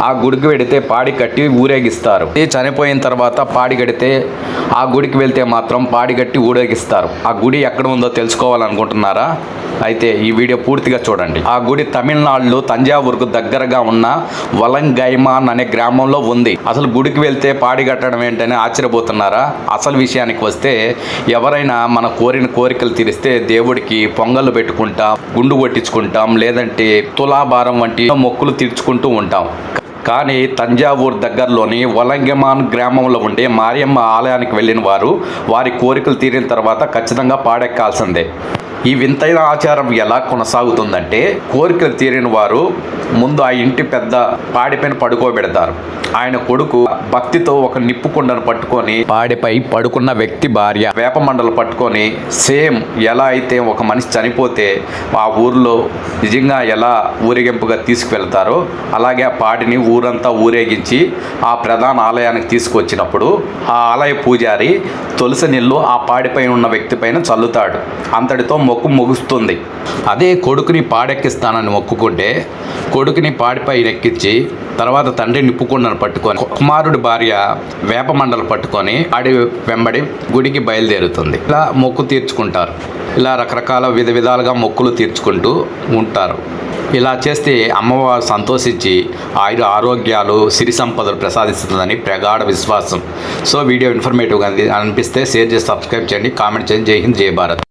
ఆ గుడికి వెడితే పాడి కట్టి ఊరేగిస్తారు. చనిపోయిన తర్వాత పాడి కడితే ఆ గుడికి వెళ్తే మాత్రం పాడి కట్టి ఊరేగిస్తారు. ఆ గుడి ఎక్కడ ఉందో తెలుసుకోవాలనుకుంటున్నారా? అయితే ఈ వీడియో పూర్తిగా చూడండి. ఆ గుడి తమిళనాడులో తంజావూరుకు దగ్గరగా ఉన్న వలంగైమాన్ అనే గ్రామంలో ఉంది. అసలు గుడికి వెళ్తే పాడి కట్టడం ఏంటని ఆశ్చర్యపోతున్నారా? అసలు విషయానికి వస్తే ఎవరైనా మన కోరిన కోరికలు తీరిస్తే దేవుడికి పొంగళ్ళు పెట్టుకుంటాం, గుండు కొట్టించుకుంటాం, లేదంటే తులాభారం వంటి మొక్కులు తీర్చుకుంటూ ఉంటాం. కానీ తంజావూరు దగ్గరలోని వలంగమాన్ గ్రామంలో ఉండే మారియమ్మ ఆలయానికి వెళ్ళిన వారు వారి కోరికలు తీరిన తర్వాత ఖచ్చితంగా పాడెక్కాల్సిందే. ఈ వింతైన ఆచారం ఎలా కొనసాగుతుందంటే, కోరికలు తీరిన వారు ముందు ఆ ఇంటి పెద్ద పాడిపైన పడుకోబెడతారు. ఆయన కొడుకు భక్తితో ఒక నిప్పు కుండను పట్టుకొని పాడిపై పడుకున్న వ్యక్తి భార్య వేపమండలు పట్టుకొని సేమ్ ఎలా అయితే ఒక మనిషి చనిపోతే ఆ ఊరిలో నిజంగా ఎలా ఊరేగింపుగా తీసుకువెళ్తారో అలాగే ఆ పాడిని ఊరంతా ఊరేగించి ఆ ప్రధాన ఆలయానికి తీసుకొచ్చినప్పుడు ఆ ఆలయ పూజారి తులసి నీళ్ళు ఆ పాడిపై ఉన్న వ్యక్తి పైన చల్లుతాడు. అంతటితో మొక్కు ముగుస్తుంది. అదే కొడుకుని పాడెక్కిస్తానని మొక్కుకుంటే కొడుకుని పాడిపై ఎక్కించి తర్వాత తండ్రి నిప్పుకుండను పట్టుకొని కుమారుడి భార్య వేపమండలు పట్టుకొని ఆడి వెంబడి గుడికి బయలుదేరుతుంది. ఇలా మొక్కు తీర్చుకుంటారు. ఇలా రకరకాల విధాలుగా మొక్కులు తీర్చుకుంటూ ఉంటారు. ఇలా చేస్తే అమ్మవారు సంతోషించి ఆరోగ్యాలు సిరి సంపదలు ప్రసాదిస్తుందని ప్రగాఢ విశ్వాసం. సో వీడియో ఇన్ఫర్మేటివ్గా అనిపిస్తే షేర్ చేసి సబ్స్క్రైబ్ చేయండి, కామెంట్ చేయండి. జై హింద్, జై భారత్.